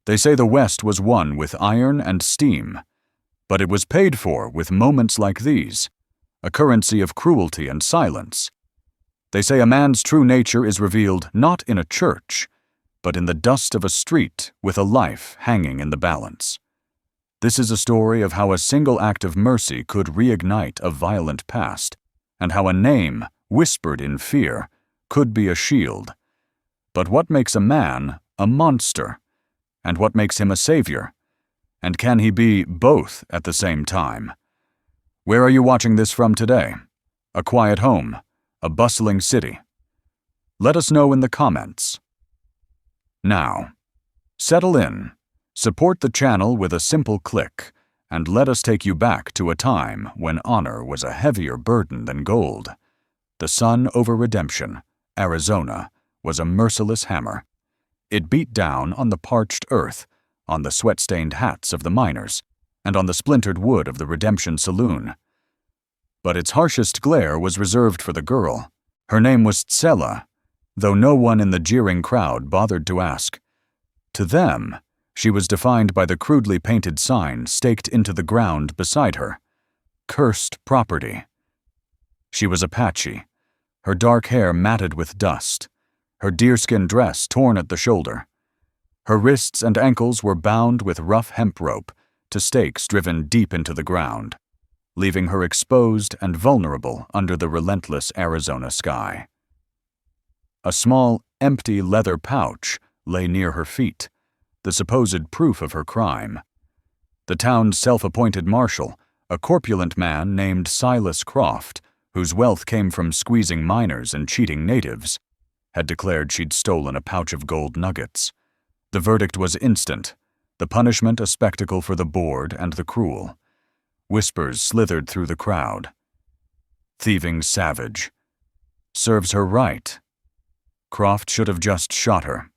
They say the West was won with iron and steam, but it was paid for with moments like these, a currency of cruelty and silence. They say a man's true nature is revealed not in a church, but in the dust of a street with a life hanging in the balance. This is a story of how a single act of mercy could reignite a violent past, and how a name, whispered in fear, could be a shield. But what makes a man a monster? And what makes him a savior? And can he be both at the same time? Where are you watching this from today? A quiet home? A bustling city? Let us know in the comments. Now, settle in, support the channel with a simple click, and let us take you back to a time when honor was a heavier burden than gold. The sun over redemption, Arizona, was a merciless hammer. It beat down on the parched earth, on the sweat-stained hats of the miners, and on the splintered wood of the Redemption Saloon. But its harshest glare was reserved for the girl. Her name was Tsela, though no one in the jeering crowd bothered to ask. To them, she was defined by the crudely painted sign staked into the ground beside her. Cursed property. She was Apache, her dark hair matted with dust, her deerskin dress torn at the shoulder. Her wrists and ankles were bound with rough hemp rope to stakes driven deep into the ground, leaving her exposed and vulnerable under the relentless Arizona sky. A small, empty leather pouch lay near her feet, the supposed proof of her crime. The town's self-appointed marshal, a corpulent man named Silas Croft, whose wealth came from squeezing miners and cheating natives, had declared she'd stolen a pouch of gold nuggets. The verdict was instant, the punishment a spectacle for the bored and the cruel. Whispers slithered through the crowd. Thieving savage. Serves her right. Croft should have just shot her.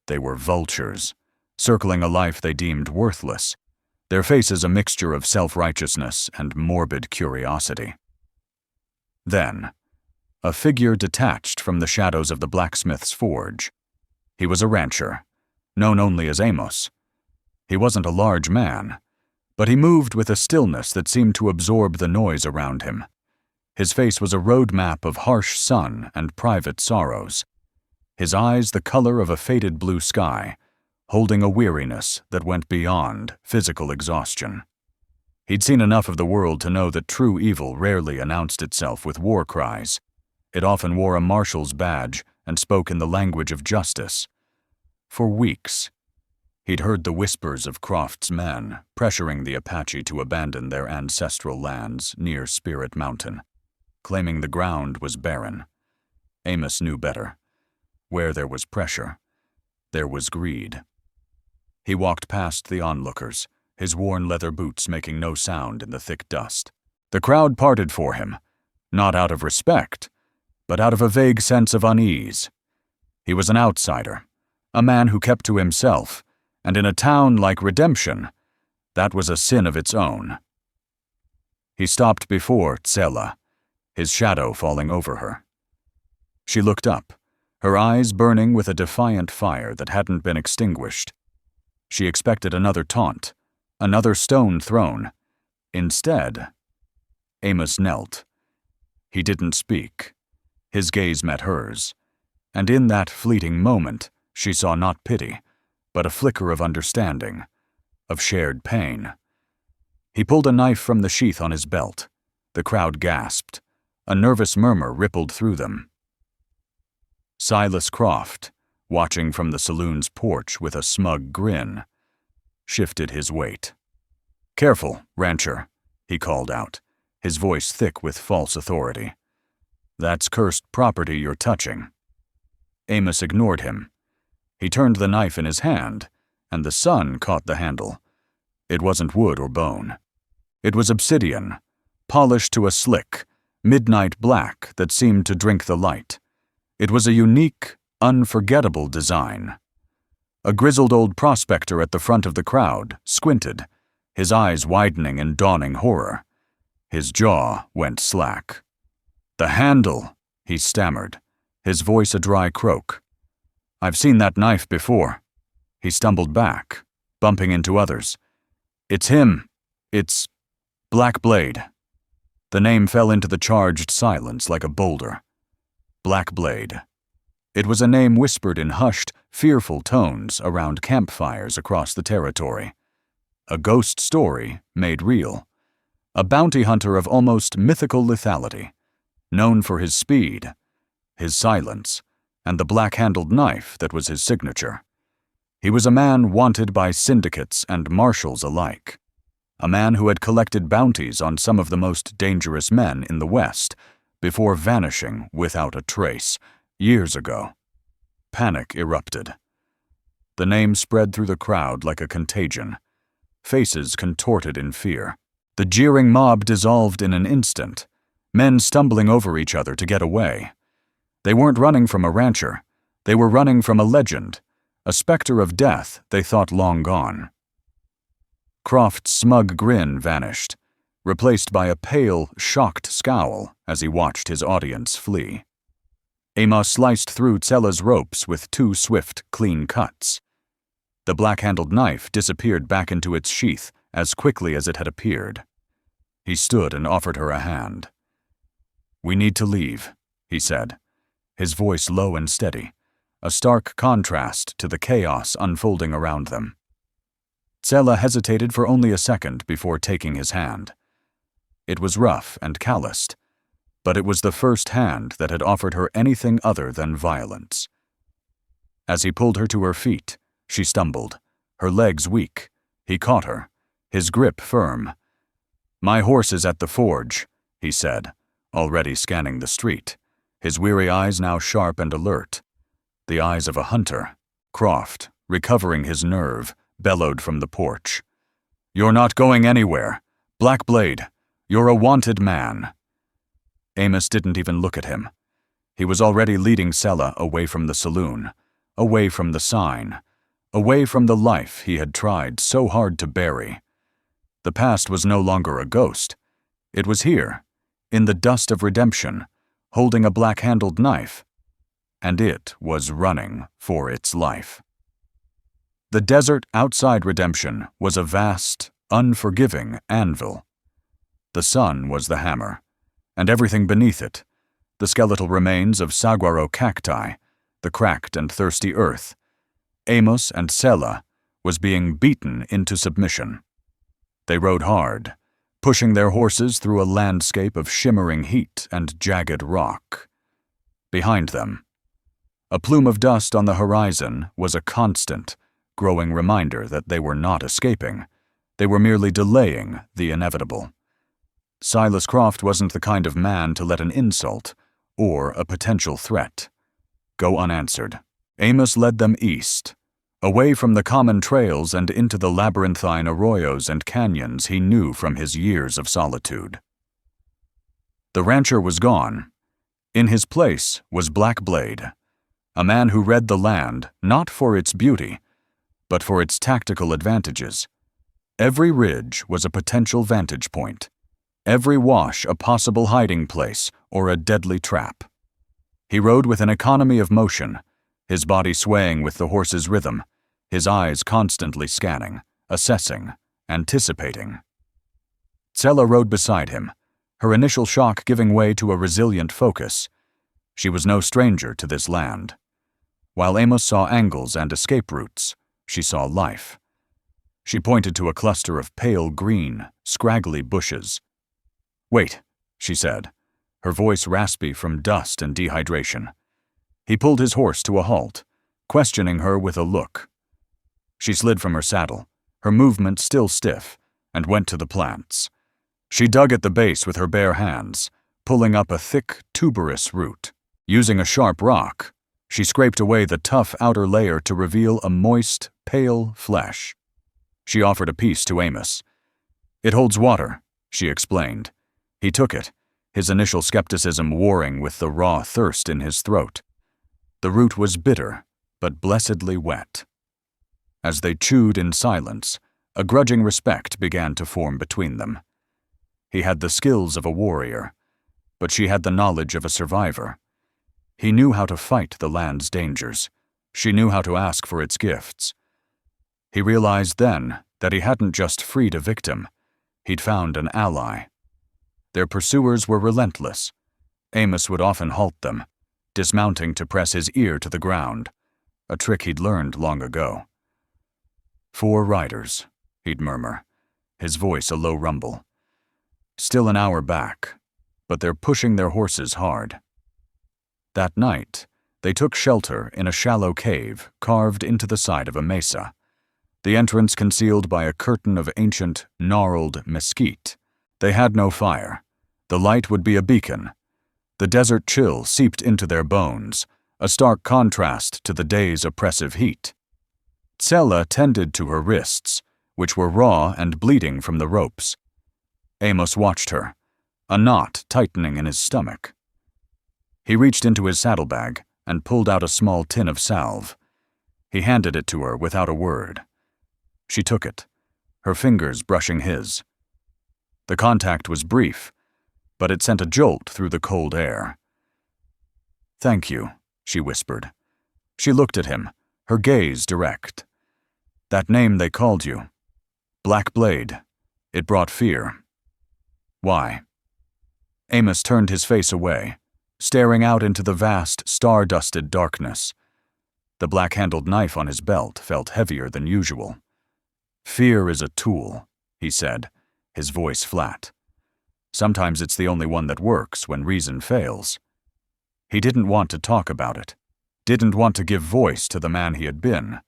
They were vultures, circling a life they deemed worthless, their faces a mixture of self-righteousness and morbid curiosity. Then, a figure detached from the shadows of the blacksmith's forge. He was a rancher, known only as Amos. He wasn't a large man, but he moved with a stillness that seemed to absorb the noise around him. His face was a road map of harsh sun and private sorrows. His eyes the color of a faded blue sky, holding a weariness that went beyond physical exhaustion. He'd seen enough of the world to know that true evil rarely announced itself with war cries. It often wore a marshal's badge and spoke in the language of justice. For weeks, he'd heard the whispers of Croft's men pressuring the Apache to abandon their ancestral lands near Spirit Mtn, claiming the ground was barren. Amos knew better. Where there was pressure, there was greed. He walked past the onlookers, his worn leather boots making no sound in the thick dust. The crowd parted for him, not out of respect, but out of a vague sense of unease. He was an outsider, a man who kept to himself, and in a town like Redemption, that was a sin of its own. He stopped before Tsela, his shadow falling over her. She looked up, her eyes burning with a defiant fire that hadn't been extinguished. She expected another taunt, another stone thrown. Instead, Amos knelt. He didn't speak. His gaze met hers, and in that fleeting moment, she saw not pity, but a flicker of understanding, of shared pain. He pulled a knife from the sheath on his belt. The crowd gasped. A nervous murmur rippled through them. Silas Croft, watching from the saloon's porch with a smug grin, shifted his weight. "Careful, rancher," he called out, his voice thick with false authority. "That's cursed property you're touching." Amos ignored him. He turned the knife in his hand, and the sun caught the handle. It wasn't wood or bone. It was obsidian, polished to a slick, midnight black that seemed to drink the light. It was a unique, unforgettable design. A grizzled old prospector at the front of the crowd squinted, his eyes widening in dawning horror. His jaw went slack. "The handle," he stammered, his voice a dry croak. "I've seen that knife before. He stumbled back, bumping into others. "It's him. It's Black Blade." The name fell into the charged silence like a boulder. Black Blade. It was a name whispered in hushed, fearful tones around campfires across the territory. A ghost story made real. A bounty hunter of almost mythical lethality, known for his speed, his silence, and the black-handled knife that was his signature. He was a man wanted by syndicates and marshals alike. A man who had collected bounties on some of the most dangerous men in the West before vanishing without a trace, years ago. Panic erupted. The name spread through the crowd like a contagion. Faces contorted in fear. The jeering mob dissolved in an instant, men stumbling over each other to get away. They weren't running from a rancher. They were running from a legend, a specter of death they thought long gone. Croft's smug grin vanished, replaced by a pale, shocked scowl as he watched his audience flee. Amos sliced through Tsella's ropes with 2 swift, clean cuts. The black-handled knife disappeared back into its sheath as quickly as it had appeared. He stood and offered her a hand. "We need to leave," he said, his voice low and steady, a stark contrast to the chaos unfolding around them. Tsella hesitated for only a second before taking his hand. It was rough and calloused, but it was the first hand that had offered her anything other than violence. As he pulled her to her feet, she stumbled, her legs weak. He caught her, his grip firm. "My horse is at the forge," he said, already scanning the street, his weary eyes now sharp and alert. The eyes of a hunter. Croft, recovering his nerve, bellowed from the porch. "You're not going anywhere. Black Blade, you're a wanted man." Amos didn't even look at him. He was already leading Tsella away from the saloon, away from the sign, away from the life he had tried so hard to bury. The past was no longer a ghost. It was here, in the dust of redemption, holding a black-handled knife, and it was running for its life. The desert outside redemption was a vast, unforgiving anvil. The sun was the hammer, and everything beneath it, the skeletal remains of saguaro cacti, the cracked and thirsty earth, Amos and Tsella, was being beaten into submission. They rode hard, pushing their horses through a landscape of shimmering heat and jagged rock. Behind them, a plume of dust on the horizon was a constant, growing reminder that they were not escaping. They were merely delaying the inevitable. Silas Croft wasn't the kind of man to let an insult, or a potential threat, go unanswered. Amos led them east, away from the common trails and into the labyrinthine arroyos and canyons he knew from his years of solitude. The rancher was gone. In his place was Black Blade, a man who read the land not for its beauty, but for its tactical advantages. Every ridge was a potential vantage point, every wash a possible hiding place or a deadly trap. He rode with an economy of motion, his body swaying with the horse's rhythm, his eyes constantly scanning, assessing, anticipating. Tsella rode beside him, her initial shock giving way to a resilient focus. She was no stranger to this land. While Amos saw angles and escape routes, she saw life. She pointed to a cluster of pale green, scraggly bushes. "Wait," she said, her voice raspy from dust and dehydration. He pulled his horse to a halt, questioning her with a look. She slid from her saddle, her movement still stiff, and went to the plants. She dug at the base with her bare hands, pulling up a thick, tuberous root. Using a sharp rock, she scraped away the tough outer layer to reveal a moist, pale flesh. She offered a piece to Amos. "It holds water," she explained. He took it, his initial skepticism warring with the raw thirst in his throat. The root was bitter, but blessedly wet. As they chewed in silence, a grudging respect began to form between them. He had the skills of a warrior, but she had the knowledge of a survivor. He knew how to fight the land's dangers. She knew how to ask for its gifts. He realized then that he hadn't just freed a victim, he'd found an ally. Their pursuers were relentless. Amos would often halt them, dismounting to press his ear to the ground, a trick he'd learned long ago. 4 riders, he'd murmur, his voice a low rumble. Still an hour back, but they're pushing their horses hard. That night, they took shelter in a shallow cave carved into the side of a mesa, the entrance concealed by a curtain of ancient, gnarled mesquite. They had no fire. The light would be a beacon. The desert chill seeped into their bones, a stark contrast to the day's oppressive heat. Tsela tended to her wrists, which were raw and bleeding from the ropes. Amos watched her, a knot tightening in his stomach. He reached into his saddlebag and pulled out a small tin of salve. He handed it to her without a word. She took it, her fingers brushing his. The contact was brief, but it sent a jolt through the cold air. "Thank you," she whispered. She looked at him, her gaze direct. "That name they called you. Black Blade. It brought fear. Why?" Amos turned his face away, staring out into the vast, star-dusted darkness. The black-handled knife on his belt felt heavier than usual. "Fear is a tool," he said, his voice flat. "Sometimes it's the only one that works when reason fails." He didn't want to talk about it, didn't want to give voice to the man he had been.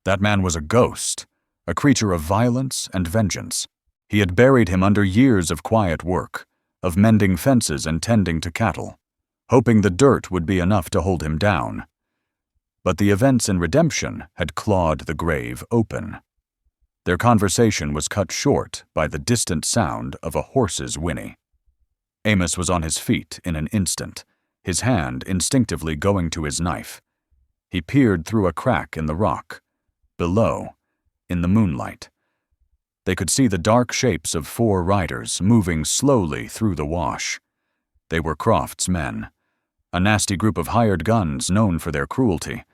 That man was a ghost, a creature of violence and vengeance. He had buried him under years of quiet work, of mending fences and tending to cattle, hoping the dirt would be enough to hold him down. But the events in Redemption had clawed the grave open. Their conversation was cut short by the distant sound of a horse's whinny. Amos was on his feet in an instant, his hand instinctively going to his knife. He peered through a crack in the rock. Below, in the moonlight, they could see the dark shapes of 4 riders moving slowly through the wash. They were Croft's men, a nasty group of hired guns known for their cruelty.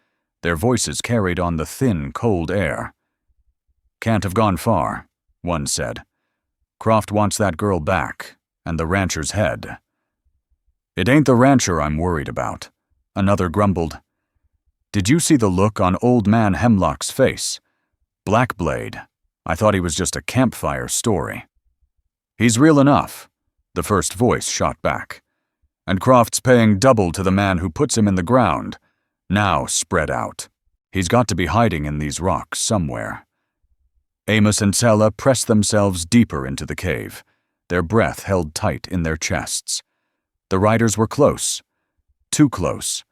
Their voices carried on the thin, cold air. "Can't have gone far," one said. "Croft wants that girl back, and the rancher's head." "It ain't the rancher I'm worried about," another grumbled. "Did you see the look on Old Man Hemlock's face? Black Blade. I thought he was just a campfire story." "He's real enough," the first voice shot back. "And Croft's paying double to the man who puts him in the ground. Now spread out. He's got to be hiding in these rocks somewhere." Amos and Tsela pressed themselves deeper into the cave, their breath held tight in their chests. The riders were close, too close.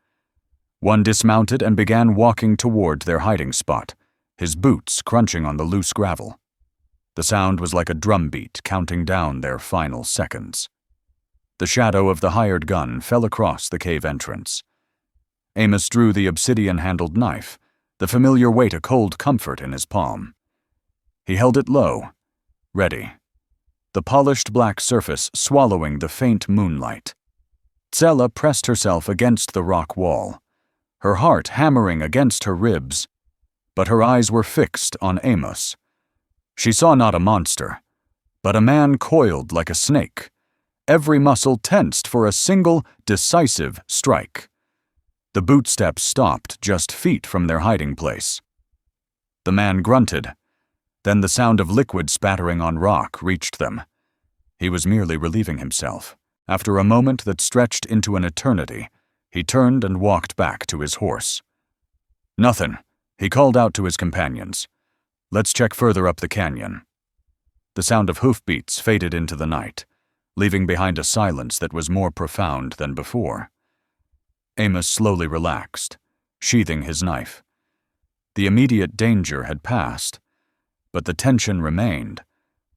One dismounted and began walking toward their hiding spot, his boots crunching on the loose gravel. The sound was like a drumbeat counting down their final seconds. The shadow of the hired gun fell across the cave entrance. Amos drew the obsidian-handled knife, the familiar weight a cold comfort in his palm. He held it low, ready, the polished black surface swallowing the faint moonlight. Tsela pressed herself against the rock wall, her heart hammering against her ribs, but her eyes were fixed on Amos. She saw not a monster, but a man coiled like a snake, every muscle tensed for a single, decisive strike. The bootsteps stopped just feet from their hiding place. The man grunted. Then the sound of liquid spattering on rock reached them. He was merely relieving himself. After a moment that stretched into an eternity, he turned and walked back to his horse. "Nothing," he called out to his companions. "Let's check further up the canyon." The sound of hoofbeats faded into the night, leaving behind a silence that was more profound than before. Amos slowly relaxed, sheathing his knife. The immediate danger had passed, but the tension remained,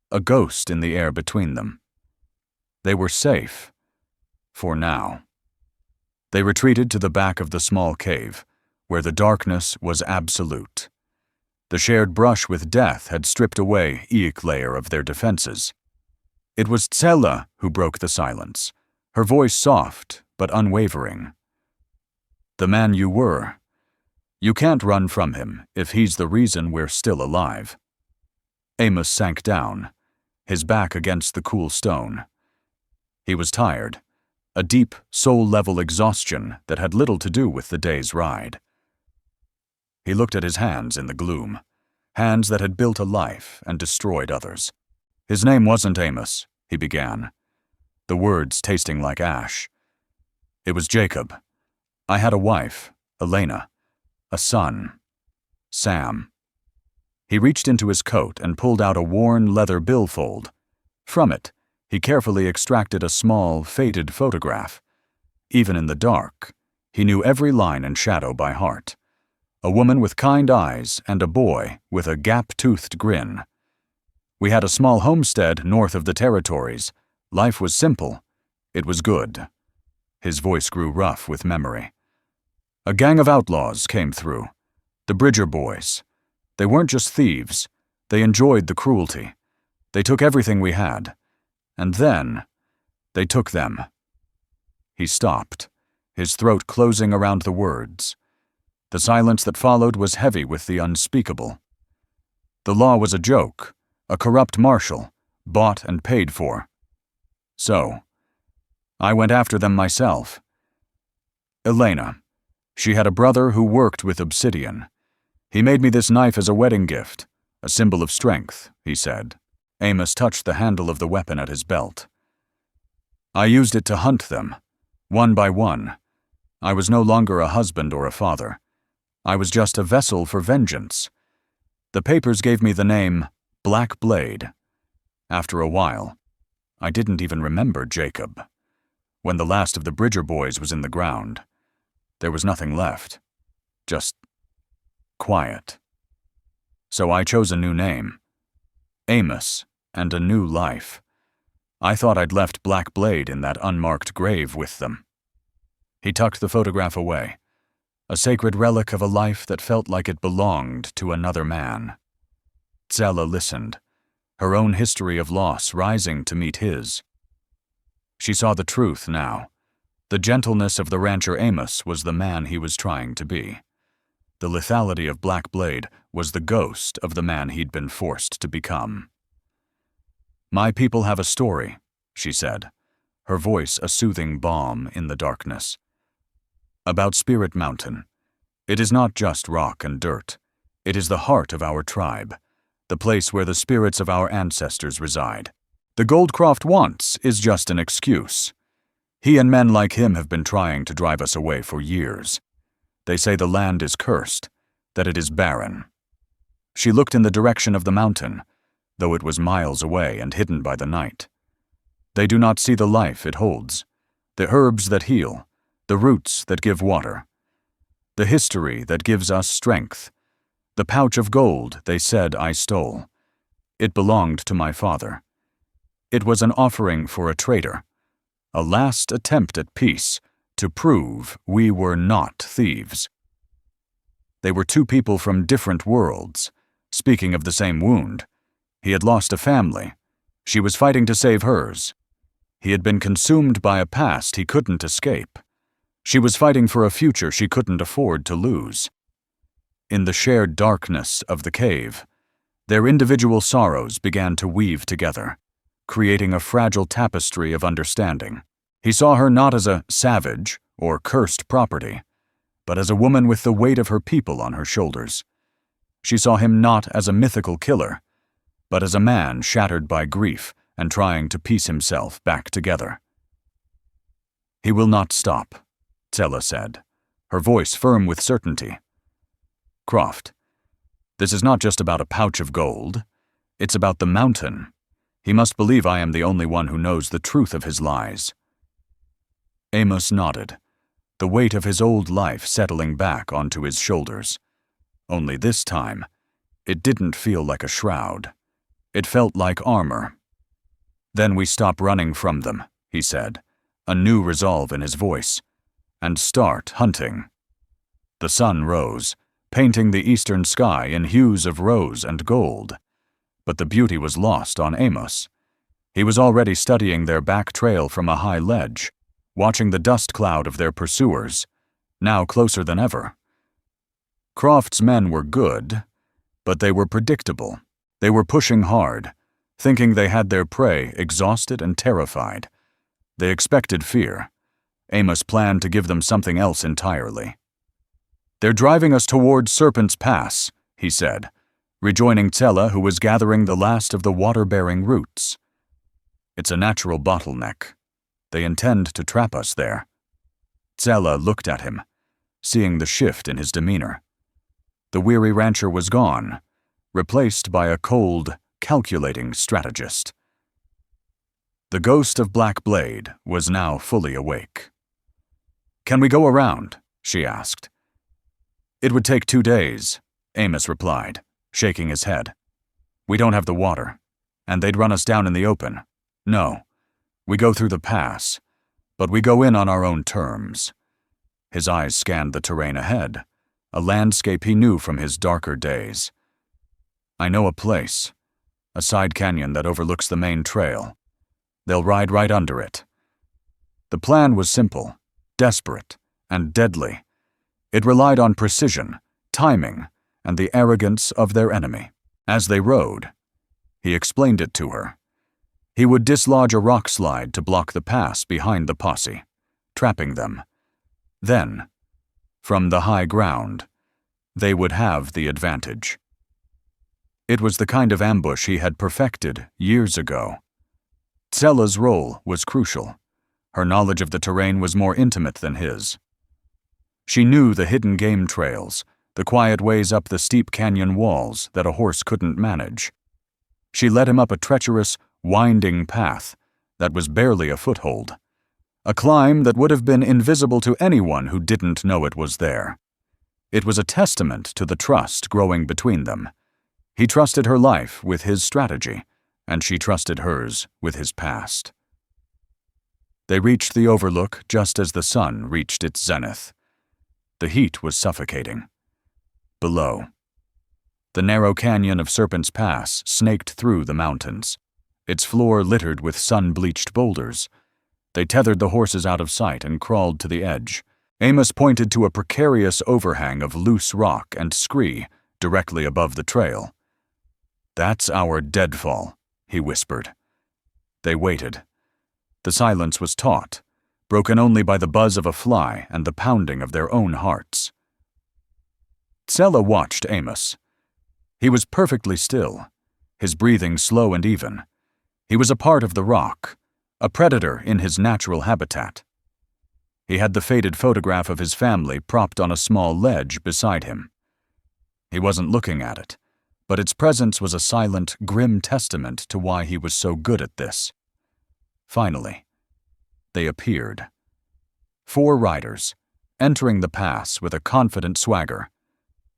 a ghost in the air between them. They were safe, for now. They retreated to the back of the small cave, where the darkness was absolute. The shared brush with death had stripped away each layer of their defenses. It was Tsela who broke the silence, her voice soft but unwavering. "The man you were, You can't run from him if he's the reason we're still alive." Amos sank down, his back against the cool stone. He was tired, a deep, soul-level exhaustion that had little to do with the day's ride. He looked at his hands in the gloom, hands that had built a life and destroyed others. "His name wasn't Amos," he began, the words tasting like ash. "It was Jacob. I had a wife, Elena, a son, Sam." He reached into his coat and pulled out a worn leather billfold. From it, he carefully extracted a small, faded photograph. Even in the dark, he knew every line and shadow by heart. A woman with kind eyes and a boy with a gap-toothed grin. "We had a small homestead north of the territories. Life was simple. It was good." His voice grew rough with memory. "A gang of outlaws came through. The Bridger boys. They weren't just thieves. They enjoyed the cruelty. They took everything we had. And then, they took them." He stopped, his throat closing around the words. The silence that followed was heavy with the unspeakable. The law was a joke, a corrupt marshal, bought and paid for. So, I went after them myself. Elena, she had a brother who worked with obsidian. "He made me this knife as a wedding gift, a symbol of strength," he said. Amos touched the handle of the weapon at his belt. "I used it to hunt them, one by one. I was no longer a husband or a father. I was just a vessel for vengeance. The papers gave me the name Black Blade. After a while, I didn't even remember Jacob. When the last of the Bridger boys was in the ground, there was nothing left. Just quiet. So I chose a new name. Amos, and a new life. I thought I'd left Black Blade in that unmarked grave with them." He tucked the photograph away, a sacred relic of a life that felt like it belonged to another man. Zella listened, her own history of loss rising to meet his. She saw the truth now. The gentleness of the rancher Amos was the man he was trying to be. The lethality of Black Blade was the ghost of the man he'd been forced to become. "My people have a story," she said, her voice a soothing balm in the darkness. "About Spirit Mtn. It is not just rock and dirt. It is the heart of our tribe, the place where the spirits of our ancestors reside. The gold Croft wants is just an excuse. He and men like him have been trying to drive us away for years. They say the land is cursed, that it is barren." She looked in the direction of the mountain, though it was miles away and hidden by the night. "They do not see the life it holds, the herbs that heal, the roots that give water, the history that gives us strength. The pouch of gold they said I stole. It belonged to my father. It was an offering for a traitor, a last attempt at peace, to prove we were not thieves." They were two people from different worlds, speaking of the same wound. He had lost a family. She was fighting to save hers. He had been consumed by a past he couldn't escape. She was fighting for a future she couldn't afford to lose. In the shared darkness of the cave, their individual sorrows began to weave together, creating a fragile tapestry of understanding. He saw her not as a savage or cursed property, but as a woman with the weight of her people on her shoulders. She saw him not as a mythical killer, but as a man shattered by grief and trying to piece himself back together. "He will not stop," Zella said, her voice firm with certainty. "Croft, this is not just about a pouch of gold. It's about the mountain. He must believe I am the only one who knows the truth of his lies." Amos nodded, the weight of his old life settling back onto his shoulders. Only this time, it didn't feel like a shroud. It felt like armor. "Then we stop running from them," he said, a new resolve in his voice, "and start hunting." The sun rose, painting the eastern sky in hues of rose and gold. But the beauty was lost on Amos. He was already studying their back trail from a high ledge, watching the dust cloud of their pursuers, now closer than ever. Croft's men were good, but they were predictable. They were pushing hard, thinking they had their prey exhausted and terrified. They expected fear. Amos planned to give them something else entirely. "They're driving us toward Serpent's Pass," he said, rejoining Tsella, who was gathering the last of the water-bearing roots. "It's a natural bottleneck. They intend to trap us there." Tsella looked at him, seeing the shift in his demeanor. The weary rancher was gone, replaced by a cold, calculating strategist. The ghost of Black Blade was now fully awake. "Can we go around?" she asked. "It would take 2 days," Amos replied, shaking his head. "We don't have the water, and they'd run us down in the open. No, we go through the pass, but we go in on our own terms." His eyes scanned the terrain ahead, a landscape he knew from his darker days. "I know a place, a side canyon that overlooks the main trail. They'll ride right under it." The plan was simple, desperate, and deadly. It relied on precision, timing, and the arrogance of their enemy. As they rode, he explained it to her. He would dislodge a rock slide to block the pass behind the posse, trapping them. Then, from the high ground, they would have the advantage. It was the kind of ambush he had perfected years ago. Tsella's role was crucial. Her knowledge of the terrain was more intimate than his. She knew the hidden game trails, the quiet ways up the steep canyon walls that a horse couldn't manage. She led him up a treacherous, winding path that was barely a foothold, a climb that would have been invisible to anyone who didn't know it was there. It was a testament to the trust growing between them. He trusted her life with his strategy, and she trusted hers with his past. They reached the overlook just as the sun reached its zenith. The heat was suffocating. Below, the narrow canyon of Serpent's Pass snaked through the mountains, its floor littered with sun-bleached boulders. They tethered the horses out of sight and crawled to the edge. Amos pointed to a precarious overhang of loose rock and scree directly above the trail. "That's our deadfall," he whispered. They waited. The silence was taut, broken only by the buzz of a fly and the pounding of their own hearts. Tsella watched Amos. He was perfectly still, his breathing slow and even. He was a part of the rock, a predator in his natural habitat. He had the faded photograph of his family propped on a small ledge beside him. He wasn't looking at it, but its presence was a silent, grim testament to why he was so good at this. Finally, they appeared. 4 riders, entering the pass with a confident swagger.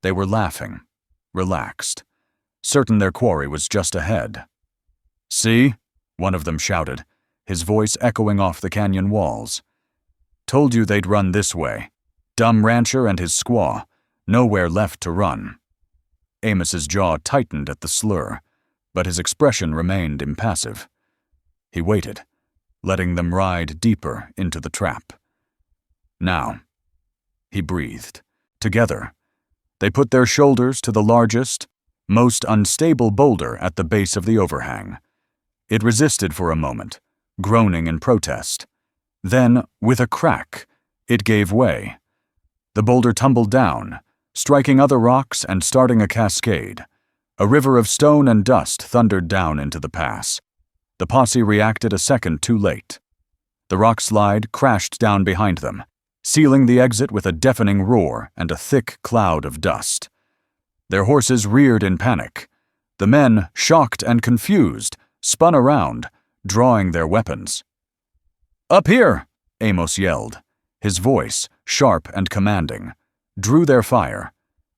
They were laughing, relaxed, certain their quarry was just ahead. "See?" one of them shouted, his voice echoing off the canyon walls. "Told you they'd run this way. Dumb rancher and his squaw, nowhere left to run." Amos's jaw tightened at the slur, but his expression remained impassive. He waited, letting them ride deeper into the trap. "Now," he breathed. Together, they put their shoulders to the largest, most unstable boulder at the base of the overhang. It resisted for a moment, groaning in protest. Then, with a crack, it gave way. The boulder tumbled down, striking other rocks and starting a cascade. A river of stone and dust thundered down into the pass. The posse reacted a second too late. The rock slide crashed down behind them, sealing the exit with a deafening roar and a thick cloud of dust. Their horses reared in panic. The men, shocked and confused, spun around, drawing their weapons. "Up here!" Amos yelled. His voice, sharp and commanding, drew their fire.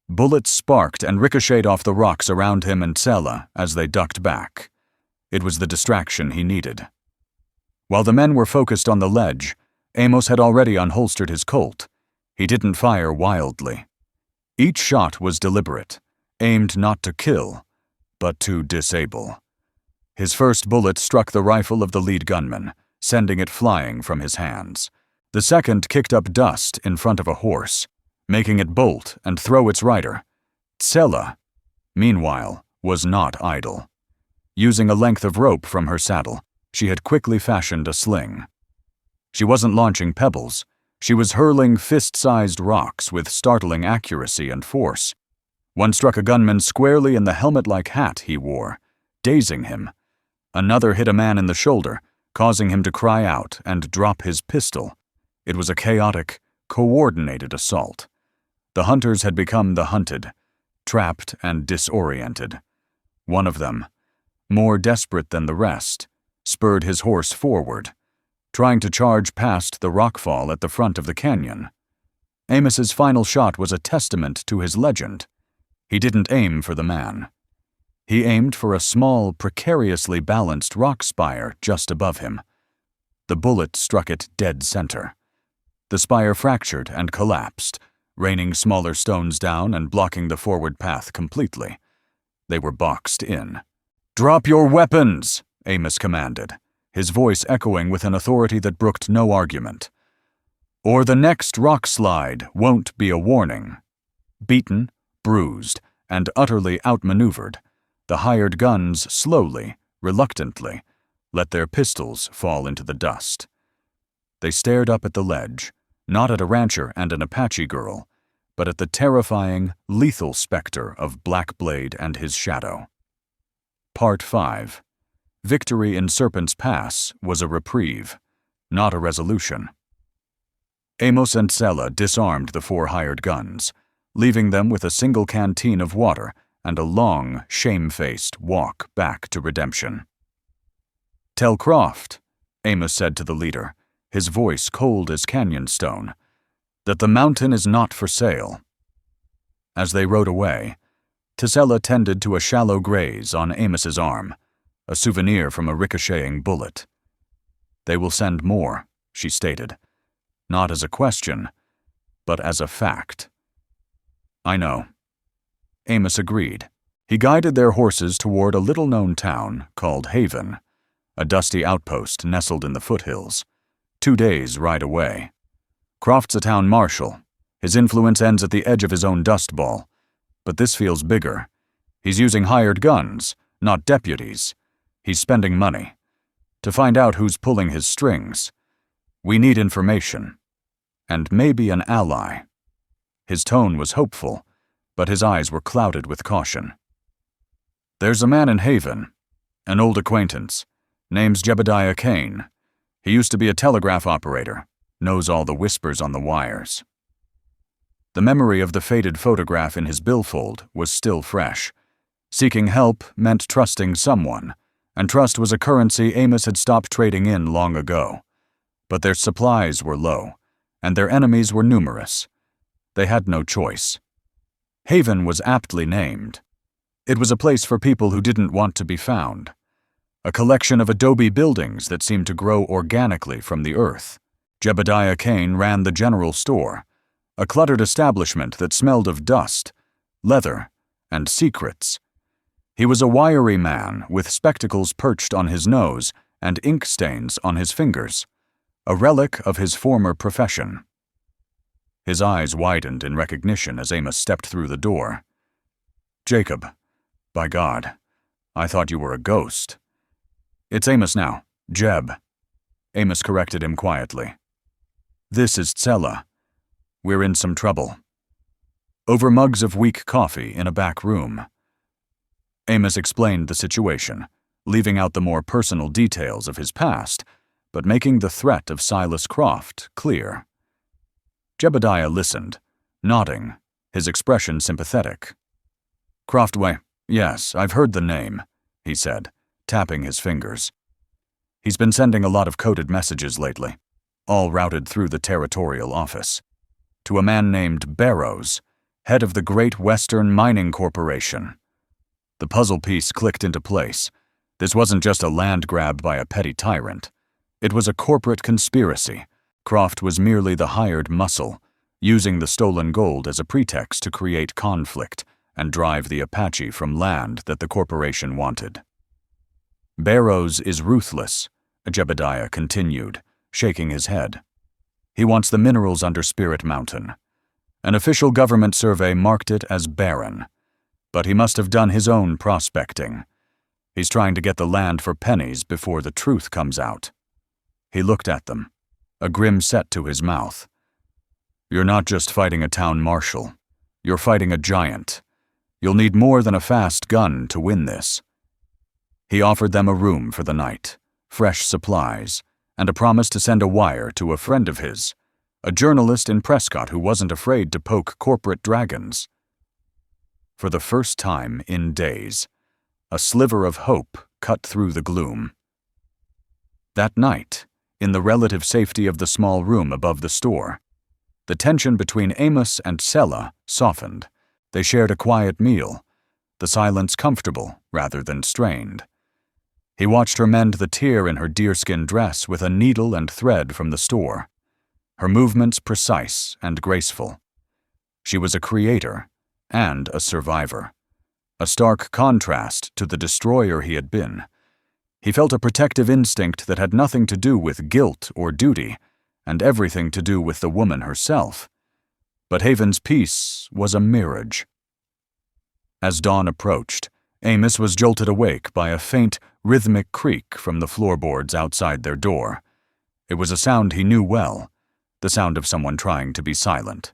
Bullets sparked and ricocheted off the rocks around him and Tsella as they ducked back. It was the distraction he needed. While the men were focused on the ledge, Amos had already unholstered his Colt. He didn't fire wildly. Each shot was deliberate, aimed not to kill, but to disable. His first bullet struck the rifle of the lead gunman, sending it flying from his hands. The second kicked up dust in front of a horse, making it bolt and throw its rider. Tsela, meanwhile, was not idle. Using a length of rope from her saddle, she had quickly fashioned a sling. She wasn't launching pebbles. She was hurling fist-sized rocks with startling accuracy and force. One struck a gunman squarely in the helmet-like hat he wore, dazing him. Another hit a man in the shoulder, causing him to cry out and drop his pistol. It was a chaotic, coordinated assault. The hunters had become the hunted, trapped and disoriented. One of them, more desperate than the rest, spurred his horse forward, trying to charge past the rockfall at the front of the canyon. Amos's final shot was a testament to his legend. He didn't aim for the man. He aimed for a small, precariously balanced rock spire just above him. The bullet struck it dead center. The spire fractured and collapsed, raining smaller stones down and blocking the forward path completely. They were boxed in. "Drop your weapons!" Amos commanded, his voice echoing with an authority that brooked no argument. "Or the next rock slide won't be a warning." Beaten, bruised, and utterly outmaneuvered, the hired guns slowly, reluctantly, let their pistols fall into the dust. They stared up at the ledge, not at a rancher and an Apache girl, but at the terrifying, lethal specter of Blackblade and his shadow. Part 5. Victory in Serpent's Pass was a reprieve, not a resolution. Amos and Tsela disarmed the 4 hired guns, leaving them with a single canteen of water and a long, shamefaced walk back to redemption. "Tell Croft," Amos said to the leader, his voice cold as canyon stone, "that the mountain is not for sale." As they rode away, Tsela tended to a shallow graze on Amos's arm, a souvenir from a ricocheting bullet. "They will send more," she stated, not as a question, but as a fact. "I know." Amos agreed. He guided their horses toward a little-known town called Haven, a dusty outpost nestled in the foothills, 2 days' ride away. Croft's a town marshal. His influence ends at the edge of his own dust ball. But this feels bigger. He's using hired guns, not deputies. He's spending money. To find out who's pulling his strings, we need information. And maybe an ally. His tone was hopeful, but his eyes were clouded with caution. "There's a man in Haven, an old acquaintance. Name's Jebediah Kane. He used to be a telegraph operator, knows all the whispers on the wires." The memory of the faded photograph in his billfold was still fresh. Seeking help meant trusting someone, and trust was a currency Amos had stopped trading in long ago. But their supplies were low, and their enemies were numerous. They had no choice. Haven was aptly named. It was a place for people who didn't want to be found. A collection of adobe buildings that seemed to grow organically from the earth. Jebediah Kane ran the general store, a cluttered establishment that smelled of dust, leather, and secrets. He was a wiry man with spectacles perched on his nose and ink stains on his fingers, a relic of his former profession. His eyes widened in recognition as Amos stepped through the door. "Jacob, by God, I thought you were a ghost." "It's Amos now, Jeb," Amos corrected him quietly. "This is Tsela. We're in some trouble." Over mugs of weak coffee in a back room, Amos explained the situation, leaving out the more personal details of his past, but making the threat of Silas Croft clear. Jebediah listened, nodding, his expression sympathetic. "Croftway, yes, I've heard the name," he said, tapping his fingers. "He's been sending a lot of coded messages lately, all routed through the territorial office. To a man named Barrows, head of the Great Western Mining Corporation." The puzzle piece clicked into place. This wasn't just a land grab by a petty tyrant. It was a corporate conspiracy. Croft was merely the hired muscle, using the stolen gold as a pretext to create conflict and drive the Apache from land that the corporation wanted. "Barrows is ruthless," Jebediah continued, shaking his head. "He wants the minerals under Spirit Mountain. An official government survey marked it as barren, but he must have done his own prospecting. He's trying to get the land for pennies before the truth comes out. He looked at them, a grim set to his mouth. You're not just fighting a town marshal. You're fighting a giant. You'll need more than a fast gun to win this. He offered them a room for the night, fresh supplies, and a promise to send a wire to a friend of his, a journalist in Prescott who wasn't afraid to poke corporate dragons. For the first time in days, a sliver of hope cut through the gloom. That night, in the relative safety of the small room above the store, the tension between Amos and Sella softened. They shared a quiet meal, the silence comfortable rather than strained. He watched her mend the tear in her deerskin dress with a needle and thread from the store, her movements precise and graceful. She was a creator and a survivor, a stark contrast to the destroyer he had been. He felt a protective instinct that had nothing to do with guilt or duty, and everything to do with the woman herself. But Haven's peace was a mirage. As dawn approached, Amos was jolted awake by a faint, rhythmic creak from the floorboards outside their door. It was a sound he knew well, the sound of someone trying to be silent.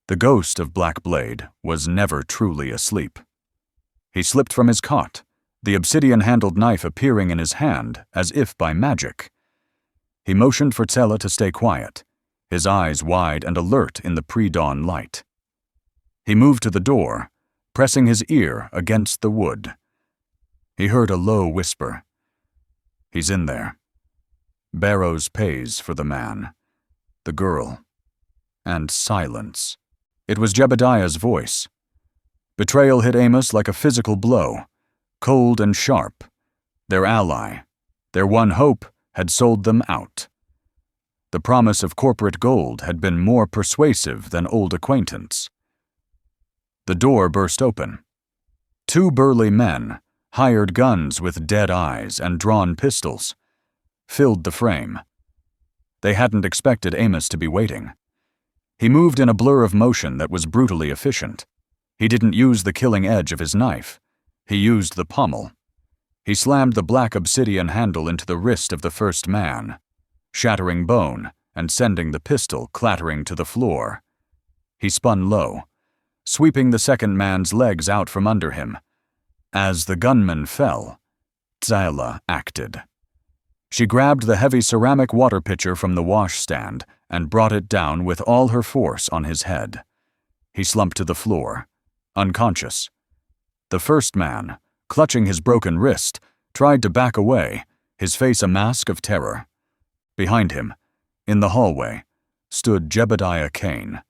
The ghost of Black Blade was never truly asleep. He slipped from his cot, the obsidian-handled knife appearing in his hand as if by magic. He motioned for Tsella to stay quiet, his eyes wide and alert in the pre-dawn light. He moved to the door, pressing his ear against the wood. He heard a low whisper. He's in there. Barrows pays for the man, the girl, and silence. It was Jebediah's voice. Betrayal hit Amos like a physical blow, cold and sharp. Their ally, their one hope, had sold them out. The promise of corporate gold had been more persuasive than old acquaintance. The door burst open. Two burly men, hired guns with dead eyes and drawn pistols, filled the frame. They hadn't expected Amos to be waiting. He moved in a blur of motion that was brutally efficient. He didn't use the killing edge of his knife. He used the pommel. He slammed the black obsidian handle into the wrist of the first man, shattering bone and sending the pistol clattering to the floor. He spun low, sweeping the second man's legs out from under him. As the gunman fell, Tsella acted. She grabbed the heavy ceramic water pitcher from the washstand and brought it down with all her force on his head. He slumped to the floor, unconscious. The first man, clutching his broken wrist, tried to back away, his face a mask of terror. Behind him, in the hallway, stood Jebediah Kane,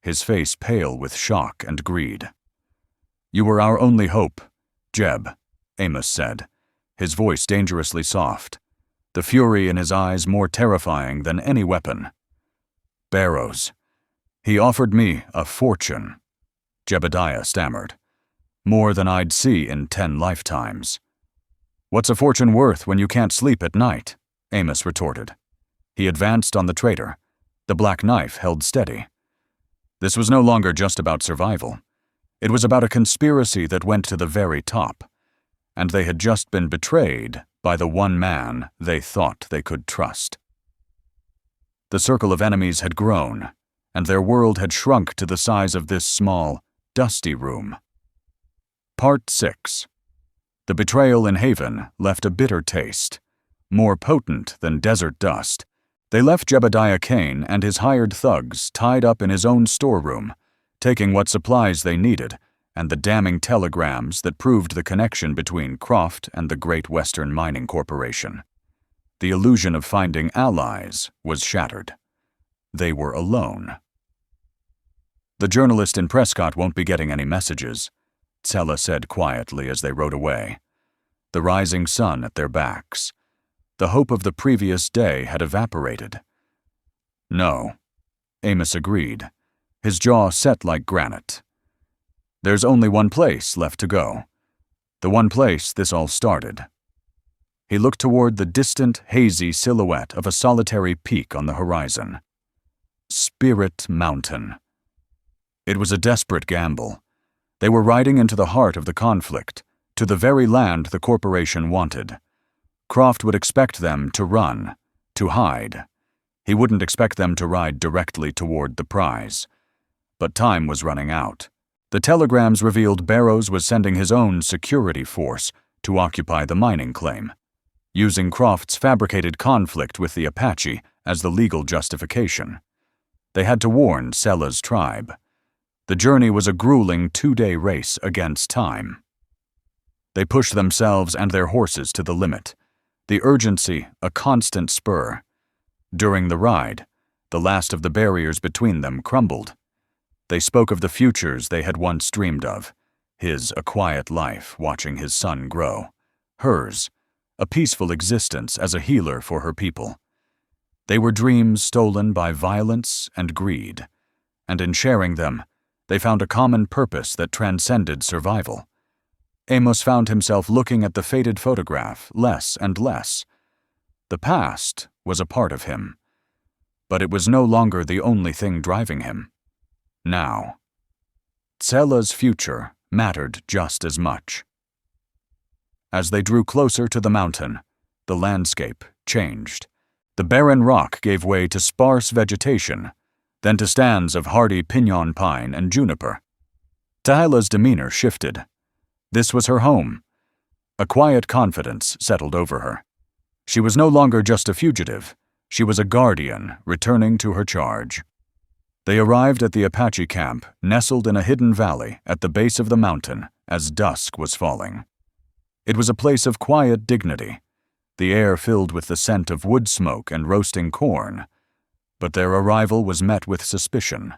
his face pale with shock and greed. "You were our only hope, Jeb," Amos said, his voice dangerously soft, the fury in his eyes more terrifying than any weapon. "Barrows. He offered me a fortune," Jebediah stammered. "More than I'd see in 10 lifetimes." "What's a fortune worth when you can't sleep at night?" Amos retorted. He advanced on the traitor, the black knife held steady. This was no longer just about survival. It was about a conspiracy that went to the very top, and they had just been betrayed by the one man they thought they could trust. The circle of enemies had grown, and their world had shrunk to the size of this small, dusty room. Part 6. The betrayal in Haven left a bitter taste, more potent than desert dust. They left Jebediah Kane and his hired thugs tied up in his own storeroom, taking what supplies they needed and the damning telegrams that proved the connection between Croft and the Great Western Mining Corporation. The illusion of finding allies was shattered. They were alone. "The journalist in Prescott won't be getting any messages," Tsella said quietly as they rode away, the rising sun at their backs. The hope of the previous day had evaporated. "No," Amos agreed, his jaw set like granite. "There's only one place left to go. The one place this all started." He looked toward the distant, hazy silhouette of a solitary peak on the horizon. Spirit Mountain. It was a desperate gamble. They were riding into the heart of the conflict, to the very land the corporation wanted. Croft would expect them to run, to hide. He wouldn't expect them to ride directly toward the prize. But time was running out. The telegrams revealed Barrows was sending his own security force to occupy the mining claim, using Croft's fabricated conflict with the Apache as the legal justification. They had to warn Sella's tribe. The journey was a grueling 2-day race against time. They pushed themselves and their horses to the limit, the urgency a constant spur. During the ride, the last of the barriers between them crumbled. They spoke of the futures they had once dreamed of, his a quiet life watching his son grow, hers a peaceful existence as a healer for her people. They were dreams stolen by violence and greed, and in sharing them, they found a common purpose that transcended survival. Amos found himself looking at the faded photograph less and less. The past was a part of him, but it was no longer the only thing driving him. Now, Sella's future mattered just as much. As they drew closer to the mountain, the landscape changed. The barren rock gave way to sparse vegetation, then to stands of hardy piñon pine and juniper. Tahila's demeanor shifted. This was her home. A quiet confidence settled over her. She was no longer just a fugitive. She was a guardian returning to her charge. They arrived at the Apache camp, nestled in a hidden valley at the base of the mountain as dusk was falling. It was a place of quiet dignity, the air filled with the scent of wood smoke and roasting corn. But their arrival was met with suspicion.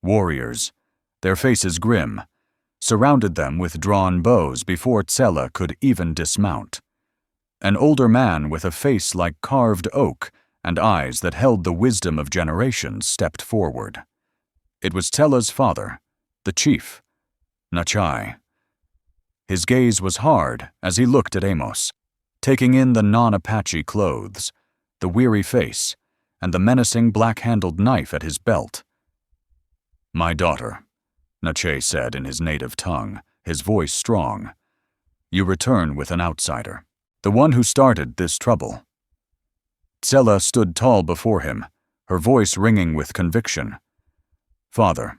Warriors, their faces grim, surrounded them with drawn bows before Sella could even dismount. An older man with a face like carved oak and eyes that held the wisdom of generations stepped forward. It was Sella's father, the chief, Nachai. His gaze was hard as he looked at Amos, taking in the non-Apache clothes, the weary face, and the menacing black-handled knife at his belt. "My daughter," Nachai said in his native tongue, his voice strong. "You return with an outsider, the one who started this trouble." Sella stood tall before him, her voice ringing with conviction. "Father,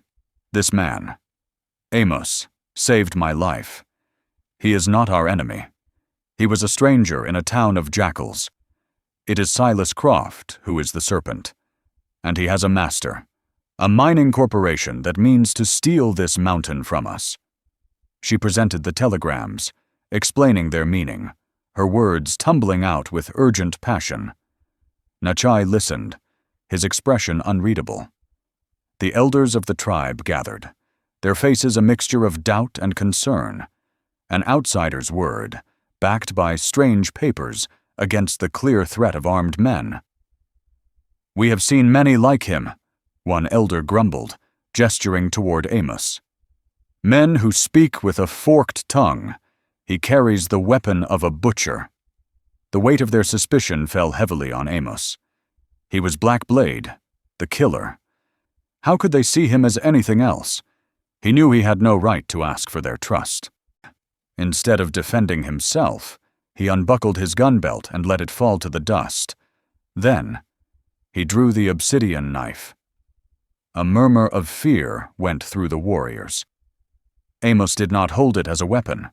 this man, Amos, saved my life. He is not our enemy. He was a stranger in a town of jackals. It is Silas Croft who is the Serpent, and he has a master, a mining corporation that means to steal this mountain from us." She presented the telegrams, explaining their meaning, her words tumbling out with urgent passion. Nachai listened, his expression unreadable. The elders of the tribe gathered, their faces a mixture of doubt and concern, an outsider's word, backed by strange papers against the clear threat of armed men. "We have seen many like him," one elder grumbled, gesturing toward Amos. "Men who speak with a forked tongue. He carries the weapon of a butcher." The weight of their suspicion fell heavily on Amos. He was Black Blade, the killer. How could they see him as anything else? He knew he had no right to ask for their trust. Instead of defending himself, he unbuckled his gun belt and let it fall to the dust. Then, he drew the obsidian knife. A murmur of fear went through the warriors. Amos did not hold it as a weapon.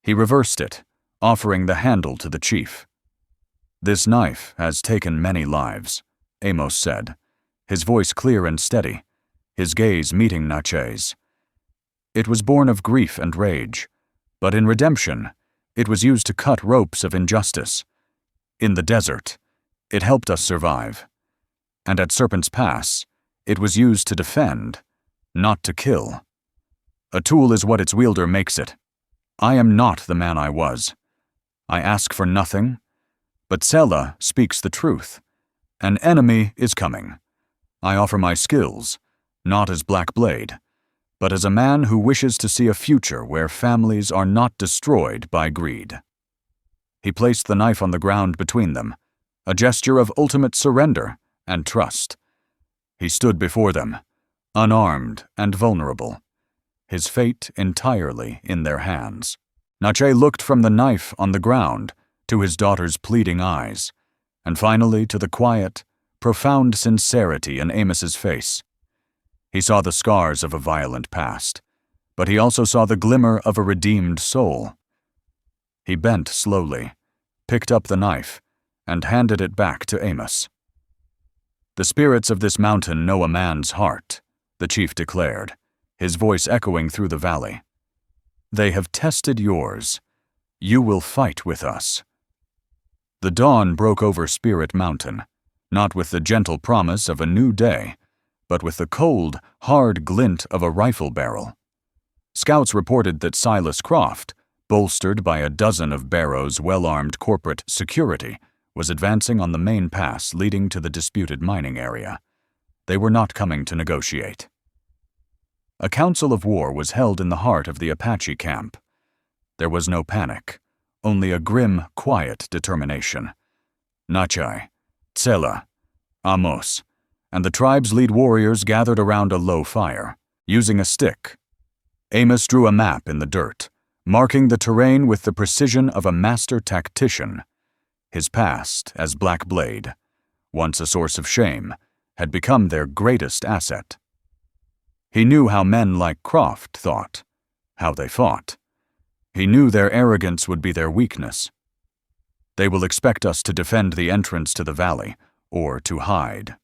He reversed it, offering the handle to the chief. "This knife has taken many lives," Amos said, his voice clear and steady, his gaze meeting Nachai's. "It was born of grief and rage, but in redemption, it was used to cut ropes of injustice. In the desert, it helped us survive. And at Serpent's Pass, it was used to defend, not to kill. A tool is what its wielder makes it. I am not the man I was. I ask for nothing, but Sella speaks the truth. An enemy is coming. I offer my skills, not as Black Blade, but as a man who wishes to see a future where families are not destroyed by greed." He placed the knife on the ground between them, a gesture of ultimate surrender and trust. He stood before them, unarmed and vulnerable, his fate entirely in their hands. Nache looked from the knife on the ground to his daughter's pleading eyes, and finally to the quiet, profound sincerity in Amos's face. He saw the scars of a violent past, but he also saw the glimmer of a redeemed soul. He bent slowly, picked up the knife, and handed it back to Amos. "The spirits of this mountain know a man's heart," the chief declared, his voice echoing through the valley. "They have tested yours. You will fight with us." The dawn broke over Spirit Mountain, not with the gentle promise of a new day, but with the cold, hard glint of a rifle barrel. Scouts reported that Silas Croft, bolstered by a dozen of Barrow's well-armed corporate security, was advancing on the main pass leading to the disputed mining area. They were not coming to negotiate. A council of war was held in the heart of the Apache camp. There was no panic, only a grim, quiet determination. Nachai, Tsela, Amos, and the tribe's lead warriors gathered around a low fire, using a stick. Amos drew a map in the dirt, marking the terrain with the precision of a master tactician. His past as Black Blade, once a source of shame, had become their greatest asset. He knew how men like Croft thought, how they fought. He knew their arrogance would be their weakness. "They will expect us to defend the entrance to the valley, or to hide,"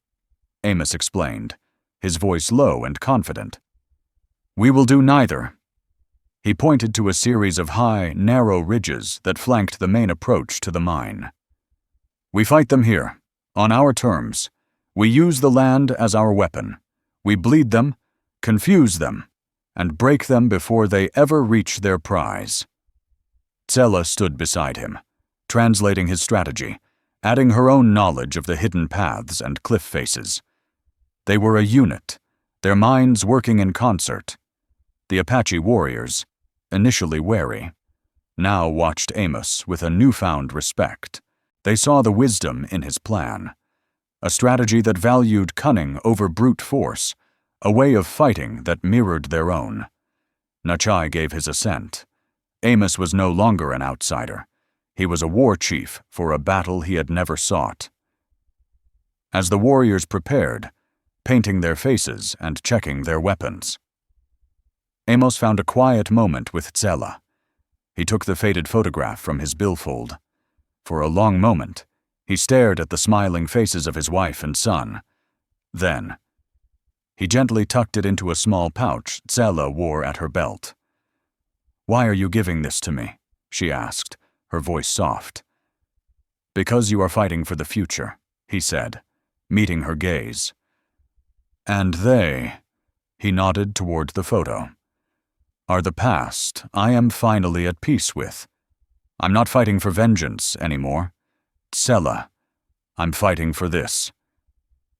Amos explained, his voice low and confident. "We will do neither." He pointed to a series of high, narrow ridges that flanked the main approach to the mine. "We fight them here, on our terms. We use the land as our weapon. We bleed them, confuse them, and break them before they ever reach their prize." Tsela stood beside him, translating his strategy, adding her own knowledge of the hidden paths and cliff faces. They were a unit, their minds working in concert. The Apache warriors, initially wary, now watched Amos with a newfound respect. They saw the wisdom in his plan, a strategy that valued cunning over brute force, a way of fighting that mirrored their own. Nachai gave his assent. Amos was no longer an outsider. He was a war chief for a battle he had never sought. As the warriors prepared, painting their faces and checking their weapons, Amos found a quiet moment with Tsela. He took the faded photograph from his billfold. For a long moment, he stared at the smiling faces of his wife and son. Then, he gently tucked it into a small pouch Tsela wore at her belt. "Why are you giving this to me?" she asked, her voice soft. "Because you are fighting for the future," he said, meeting her gaze. "And they," he nodded toward the photo, "are the past I am finally at peace with. I'm not fighting for vengeance anymore. Tsela, I'm fighting for this."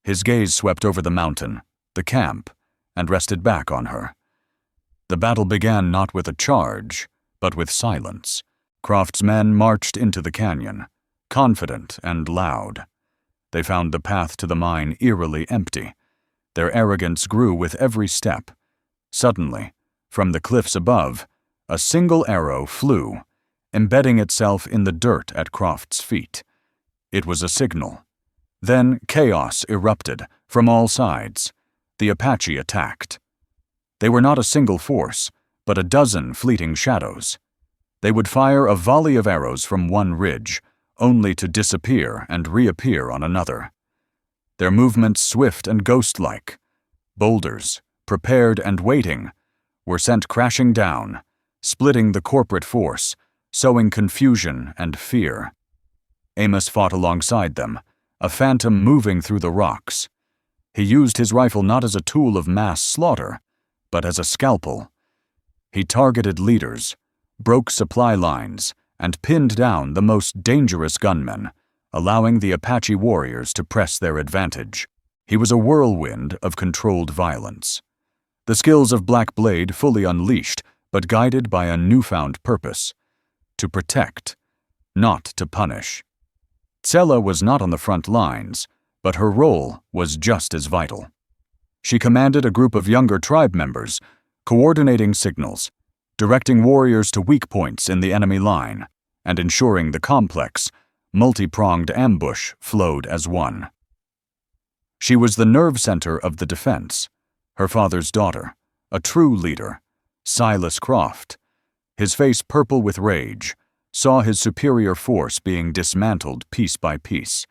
His gaze swept over the mountain, the camp, and rested back on her. The battle began not with a charge, but with silence. Croft's men marched into the canyon, confident and loud. They found the path to the mine eerily empty. Their arrogance grew with every step. Suddenly, from the cliffs above, a single arrow flew, embedding itself in the dirt at Croft's feet. It was a signal. Then chaos erupted from all sides. The Apache attacked. They were not a single force, but a dozen fleeting shadows. They would fire a volley of arrows from one ridge, only to disappear and reappear on another. Their movements swift and ghost-like. Boulders, prepared and waiting, were sent crashing down, splitting the corporate force, sowing confusion and fear. Amos fought alongside them, a phantom moving through the rocks. He used his rifle not as a tool of mass slaughter, but as a scalpel. He targeted leaders, broke supply lines, and pinned down the most dangerous gunmen, allowing the Apache warriors to press their advantage. He was a whirlwind of controlled violence. The skills of Black Blade fully unleashed, but guided by a newfound purpose: to protect, not to punish. Tsela was not on the front lines, but her role was just as vital. She commanded a group of younger tribe members, coordinating signals, directing warriors to weak points in the enemy line, and ensuring the complex, multi-pronged ambush flowed as one. She was the nerve center of the defense, her father's daughter, a true leader, Silas Croft, his face purple with rage, saw his superior force being dismantled piece by piece.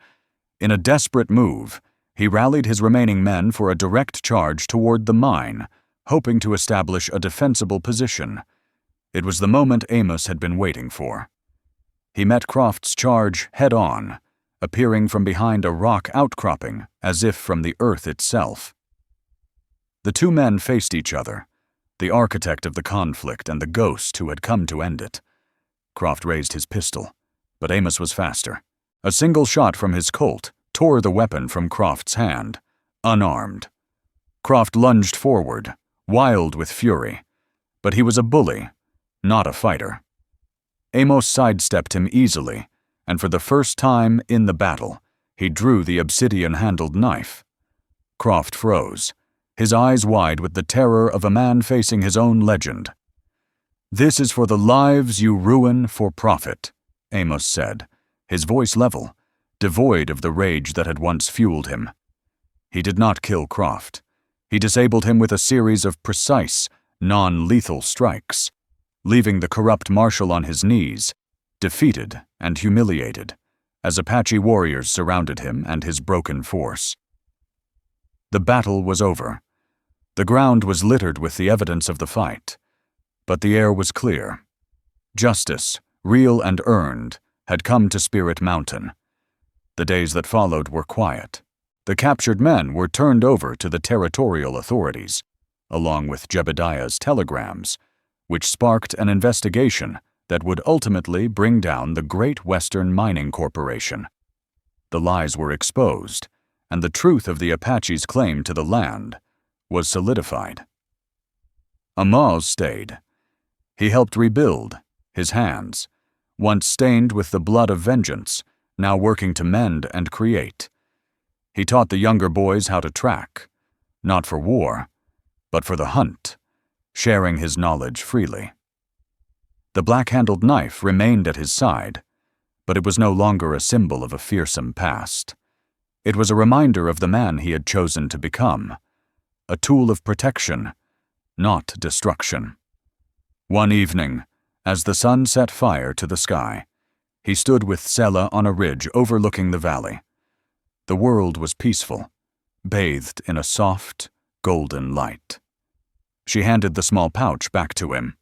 In a desperate move, he rallied his remaining men for a direct charge toward the mine, hoping to establish a defensible position. It was the moment Amos had been waiting for. He met Croft's charge head-on, appearing from behind a rock outcropping as if from the earth itself. The two men faced each other, the architect of the conflict and the ghost who had come to end it. Croft raised his pistol, but Amos was faster. A single shot from his Colt tore the weapon from Croft's hand, unarmed. Croft lunged forward, wild with fury, but he was a bully, not a fighter. Amos sidestepped him easily, and for the first time in the battle, he drew the obsidian-handled knife. Croft froze, his eyes wide with the terror of a man facing his own legend. "This is for the lives you ruin for profit," Amos said, his voice level, devoid of the rage that had once fueled him. He did not kill Croft. He disabled him with a series of precise, non-lethal strikes, leaving the corrupt marshal on his knees, defeated and humiliated, as Apache warriors surrounded him and his broken force. The battle was over. The ground was littered with the evidence of the fight, but the air was clear. Justice, real and earned, had come to Spirit Mountain. The days that followed were quiet. The captured men were turned over to the territorial authorities, along with Jebediah's telegrams, which sparked an investigation that would ultimately bring down the Great Western Mining Corporation. The lies were exposed, and the truth of the Apache's claim to the land was solidified. Amos stayed. He helped rebuild, his hands, once stained with the blood of vengeance, now working to mend and create. He taught the younger boys how to track, not for war, but for the hunt, sharing his knowledge freely. The black-handled knife remained at his side, but it was no longer a symbol of a fearsome past. It was a reminder of the man he had chosen to become, a tool of protection, not destruction. One evening, as the sun set fire to the sky, he stood with Sela on a ridge overlooking the valley. The world was peaceful, bathed in a soft, golden light. She handed the small pouch back to him.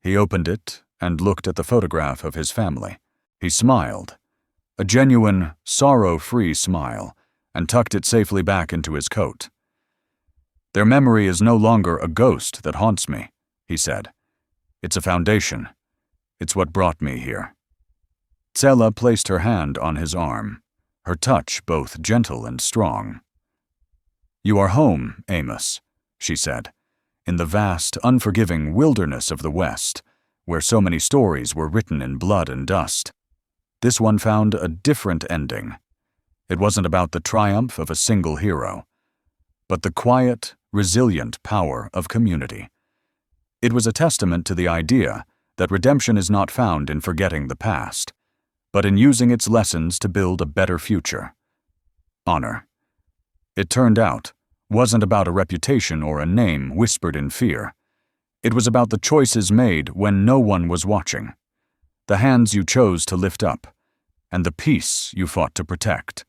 He opened it and looked at the photograph of his family. He smiled, a genuine, sorrow-free smile, and tucked it safely back into his coat. "Their memory is no longer a ghost that haunts me," he said. "It's a foundation. It's what brought me here." Sela placed her hand on his arm, her touch both gentle and strong. "You are home, Amos," she said, "in the vast, unforgiving wilderness of the West, where so many stories were written in blood and dust. This one found a different ending. It wasn't about the triumph of a single hero, but the quiet, resilient power of community. It was a testament to the idea that redemption is not found in forgetting the past, but in using its lessons to build a better future. Honor, it turned out, wasn't about a reputation or a name whispered in fear. It was about the choices made when no one was watching, the hands you chose to lift up, and the peace you fought to protect.